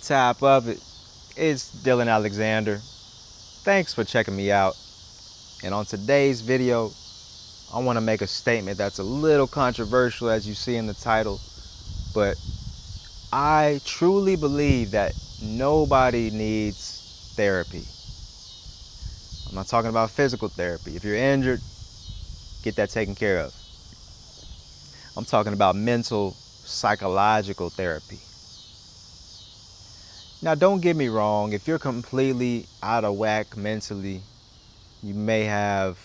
top of it, it's Dylan Alexander. Thanks for checking me out. And on today's video, I want to make a statement that's a little controversial, as you see in the title, but I truly believe that nobody needs therapy. I'm not talking about physical therapy. If you're injured, get that taken care of. I'm talking about mental, psychological therapy. Now, don't get me wrong. If you're completely out of whack mentally, you may have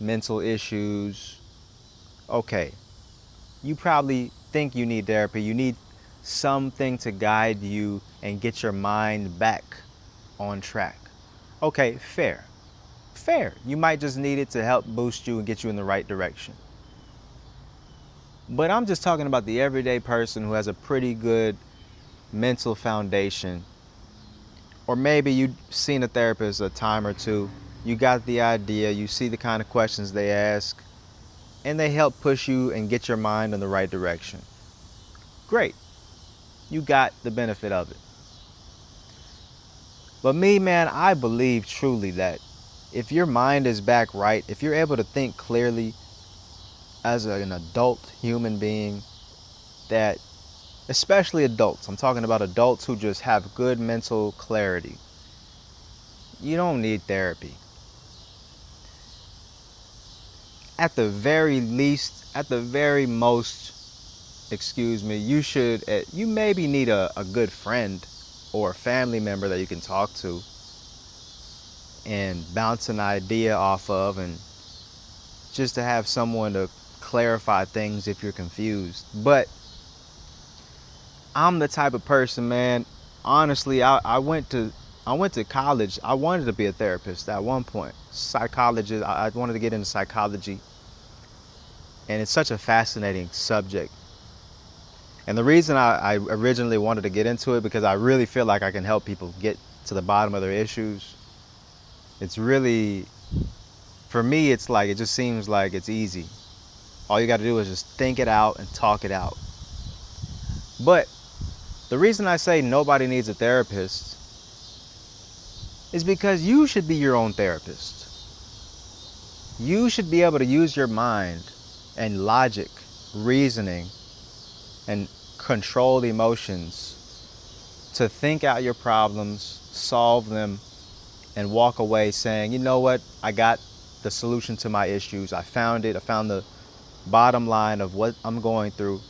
mental issues. Okay, you probably think you need therapy. You need something to guide you and get your mind back on track. Okay, fair. Fair. You might just need it to help boost you and get you in the right direction. But I'm just talking about the everyday person who has a pretty good mental foundation. Or maybe you've seen a therapist a time or two. You got the idea, you see the kind of questions they ask, and they help push you and get your mind in the right direction. Great. You got the benefit of it. But me, man, I believe truly that if your mind is back right, if you're able to think clearly as an adult human being, that especially adults, I'm talking about adults who just have good mental clarity, you don't need therapy. At the very least, at the very most, you maybe need a good friend or a family member that you can talk to and bounce an idea off of, and just to have someone to clarify things if you're confused. But I'm the type of person, man, honestly, I went to college. I wanted to be a therapist at one point. Psychologist, I wanted to get into psychology. And it's such a fascinating subject. And the reason I originally wanted to get into it, because I really feel like I can help people get to the bottom of their issues. It's really, for me, it's like, it just seems like it's easy. All you got to do is just think it out and talk it out. But the reason I say nobody needs a therapist is because you should be your own therapist. You should be able to use your mind and logic, reasoning, and controlled emotions to think out your problems, solve them, and walk away saying, you know what, I got the solution to my issues. I found it. I found the bottom line of what I'm going through.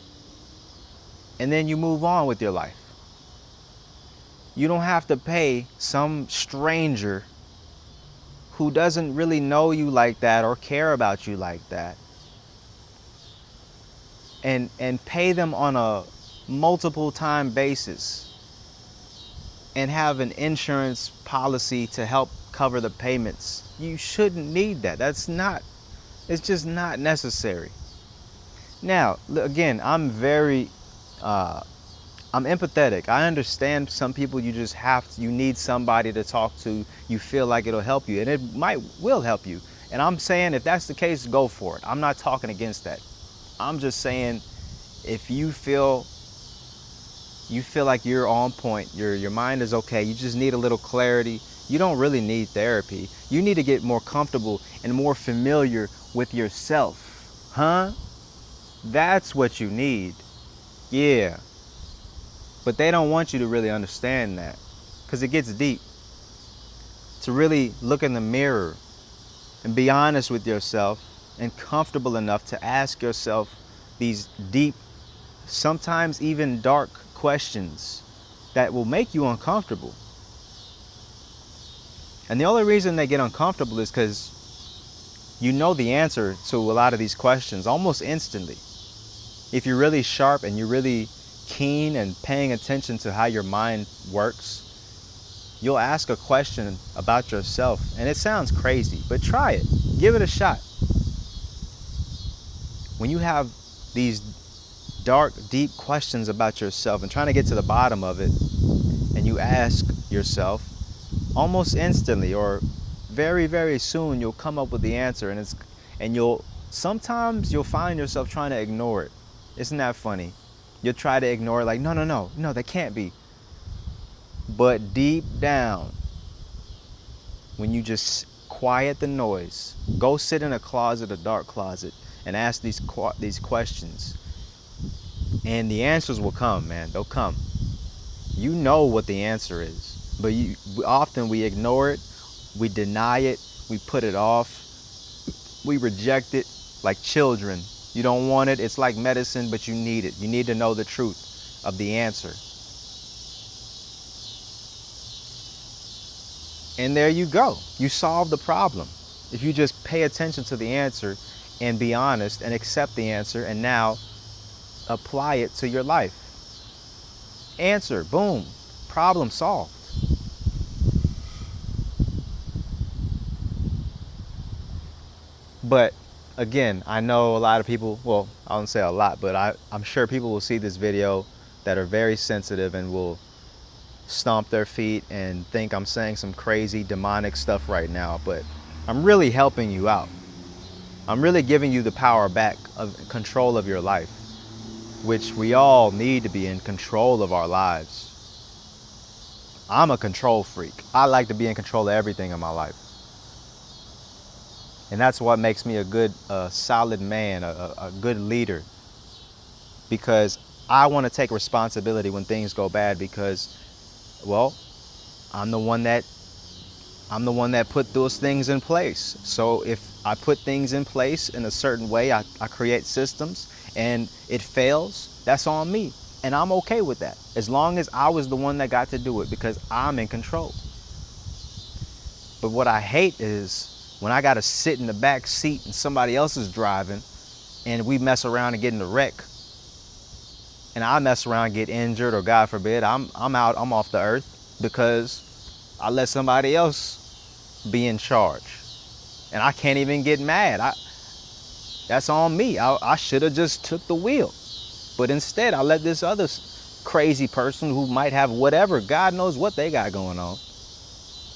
And then you move on with your life. You don't have to pay some stranger who doesn't really know you like that or care about you like that, and pay them on a multiple time basis and have an insurance policy to help cover the payments. You shouldn't need that. It's just not necessary. Now, again, I'm empathetic. I understand some people you need somebody to talk to. You feel like it'll help you, and it will help you. And I'm saying, if that's the case, go for it. I'm not talking against that. I'm just saying, if you feel like you're on point, your mind is okay, you just need a little clarity, you don't really need therapy. You need to get more comfortable and more familiar with yourself. Huh? That's what you need. Yeah. But they don't want you to really understand that, because it gets deep. To really look in the mirror and be honest with yourself and comfortable enough to ask yourself these deep, sometimes even dark questions that will make you uncomfortable. And the only reason they get uncomfortable is because you know the answer to a lot of these questions almost instantly. If you're really sharp and you're really keen and paying attention to how your mind works, you'll ask a question about yourself, and it sounds crazy, but try it. Give it a shot. When you have these dark, deep questions about yourself and trying to get to the bottom of it, and you ask yourself, almost instantly or very, very soon, you'll come up with the answer, and sometimes you'll find yourself trying to ignore it. Isn't that funny? You'll try to ignore it like, no, no, no, no, that can't be. But deep down, when you just quiet the noise, go sit in a closet, a dark closet, and ask these questions, and the answers will come, man. They'll come. You know what the answer is, but often we ignore it, we deny it, we put it off, we reject it like children. You don't want it. It's like medicine, but you need it. You need to know the truth of the answer. And there you go. You solve the problem. If you just pay attention to the answer and be honest and accept the answer and now apply it to your life. Answer, boom, problem solved. But again, I know a lot of people, well, I don't say a lot, but I'm sure people will see this video that are very sensitive and will stomp their feet and think I'm saying some crazy demonic stuff right now, but I'm really helping you out. I'm really giving you the power back of control of your life, which we all need to be in control of our lives. I'm a control freak. I like to be in control of everything in my life. And that's what makes me a good, solid man, a good leader. Because I want to take responsibility when things go bad because, well, I'm the one that put those things in place. So if I put things in place in a certain way, I create systems and it fails, that's on me. And I'm okay with that. As long as I was the one that got to do it because I'm in control. But what I hate is when I got to sit in the back seat and somebody else is driving and we mess around and get in a wreck. And I mess around and get injured, or God forbid, I'm off the earth because I let somebody else be in charge. And I can't even get mad. That's on me. I should have just took the wheel. But instead, I let this other crazy person who might have whatever, God knows what they got going on.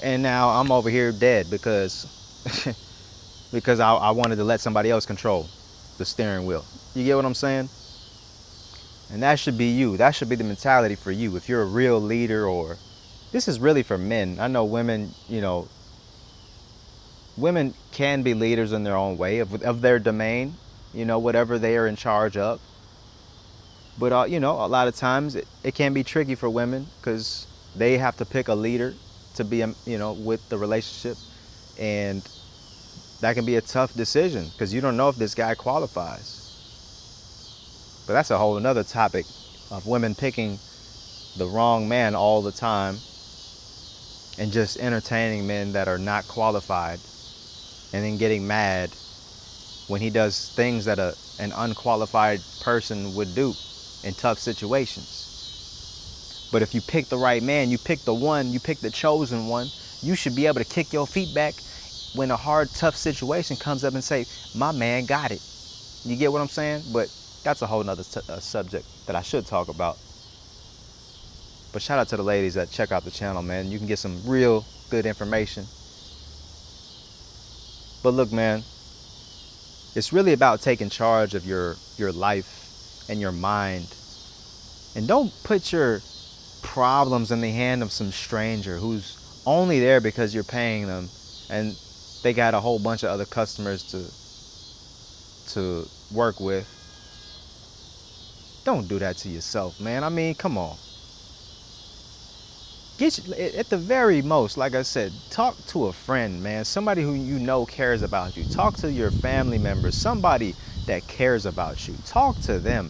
And now I'm over here dead because I wanted to let somebody else control the steering wheel. You get what I'm saying? And that should be you. That should be the mentality for you. If you're a real leader, or this is really for men. I know women, women can be leaders in their own way of their domain, whatever they are in charge of. But, a lot of times it can be tricky for women because they have to pick a leader to be, with the relationship. And that can be a tough decision because you don't know if this guy qualifies. But that's a whole another topic of women picking the wrong man all the time and just entertaining men that are not qualified and then getting mad when he does things that an unqualified person would do in tough situations. But if you pick the right man, you pick the one, you pick the chosen one, you should be able to kick your feet back when a hard, tough situation comes up and say, my man got it. You get what I'm saying? But that's a whole nother subject that I should talk about. But shout out to the ladies that check out the channel, man. You can get some real good information. But look, man, it's really about taking charge of your life and your mind. And don't put your problems in the hand of some stranger who's only there because you're paying them and they got a whole bunch of other customers to work with. Don't do that to yourself, man. I mean, come on. At the very most, like I said, talk to a friend, man. Somebody who you know cares about you. Talk to your family members. Somebody that cares about you. Talk to them.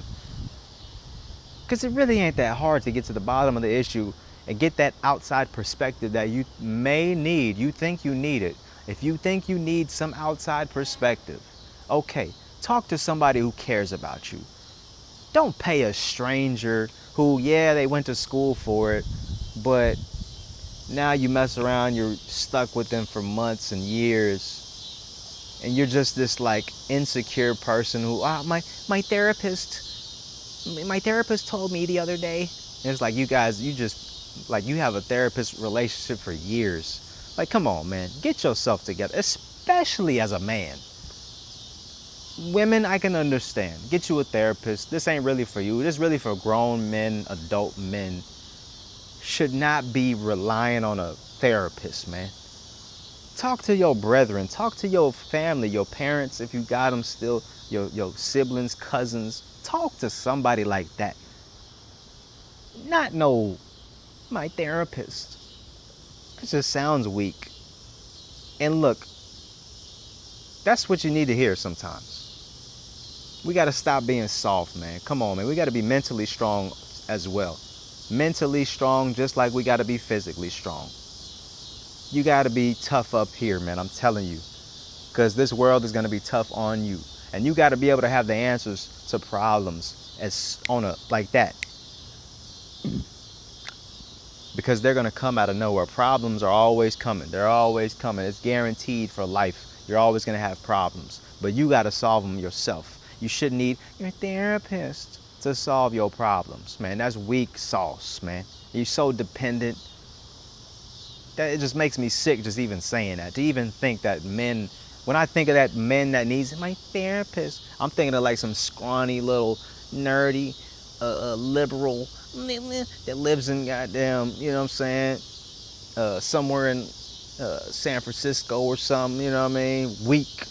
Because it really ain't that hard to get to the bottom of the issue and get that outside perspective that you may need. You think you need it. If you think you need some outside perspective, okay, talk to somebody who cares about you. Don't pay a stranger who, yeah, they went to school for it, but now you mess around, you're stuck with them for months and years, and you're just this like insecure person who, my therapist told me the other day. And it's like you just like you have a therapist relationship for years. Like, come on, man, get yourself together, especially as a man. Women, I can understand. Get you a therapist. This ain't really for you. This is really for grown men, adult men. Should not be relying on a therapist, man. Talk to your brethren. Talk to your family, your parents, if you got them still, your siblings, cousins. Talk to somebody like that. Not no, my therapist. It just sounds weak. And look, that's what you need to hear sometimes. We got to stop being soft, man. Come on, man. We got to be mentally strong as well. Mentally strong, just like we got to be physically strong. You got to be tough up here, man. I'm telling you. Because this world is going to be tough on you. And you got to be able to have the answers to problems like that. Because they're going to come out of nowhere. Problems are always coming. They're always coming. It's guaranteed for life. You're always going to have problems. But you got to solve them yourself. You shouldn't need your therapist to solve your problems, man. That's weak sauce, man. You're so dependent. That it just makes me sick just even saying that. To even think that men, when I think of that men that needs my therapist, I'm thinking of like some scrawny little nerdy liberal that lives in goddamn, you know what I'm saying, somewhere in San Francisco or something, you know what I mean, weak.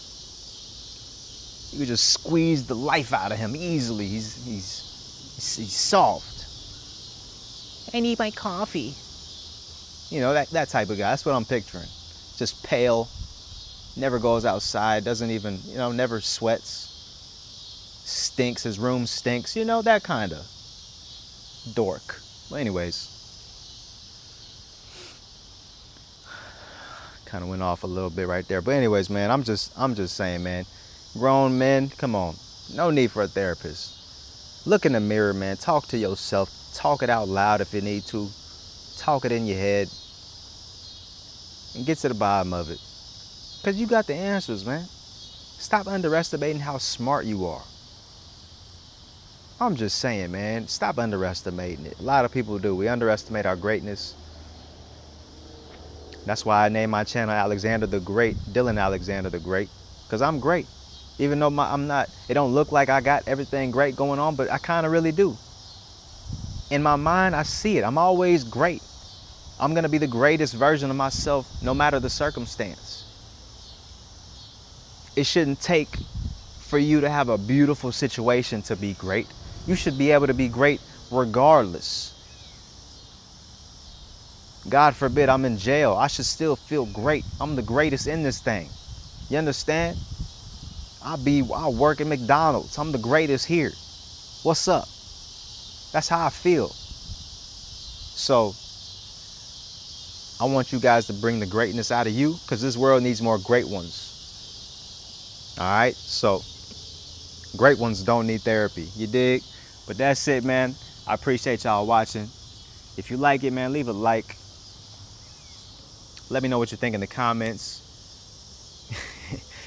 You could just squeeze the life out of him easily. He's soft. I need my coffee. You know, that type of guy. That's what I'm picturing. Just pale, never goes outside, doesn't even, you know, never sweats, stinks, his room stinks, you know, that kind of dork. Well, anyways, kind of went off a little bit right there. But anyways, man, I'm just saying, man, grown men, come on, no need for a therapist. Look in the mirror, man. Talk to yourself. Talk it out loud if you need to. Talk it in your head and get to the bottom of it. Because you got the answers, man. Stop underestimating how smart you are. I'm just saying, man, stop underestimating it. A lot of people do. We underestimate our greatness. That's why I named my channel Alexander the Great, Dylan Alexander the Great, because I'm great. Even though I'm not, it don't look like I got everything great going on, but I kind of really do. In my mind, I see it. I'm always great. I'm going to be the greatest version of myself no matter the circumstance. It shouldn't take for you to have a beautiful situation to be great. You should be able to be great regardless. God forbid I'm in jail. I should still feel great. I'm the greatest in this thing. You understand? I'll work at McDonald's. I'm the greatest here. What's up? That's how I feel. So I want you guys to bring the greatness out of you, because this world needs more great ones. All right? So great ones don't need therapy. You dig? But that's it, man. I appreciate y'all watching. If you like it, man, leave a like. Let me know what you think in the comments.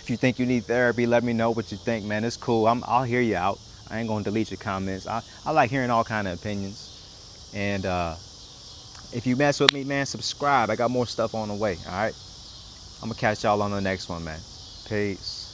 If you think you need therapy, let me know what you think, man. It's cool. I'll hear you out. I ain't gonna delete your comments. I like hearing all kind of opinions. And if you mess with me, man, subscribe. I got more stuff on the way. All right. I'm gonna catch y'all on the next one, man. Peace.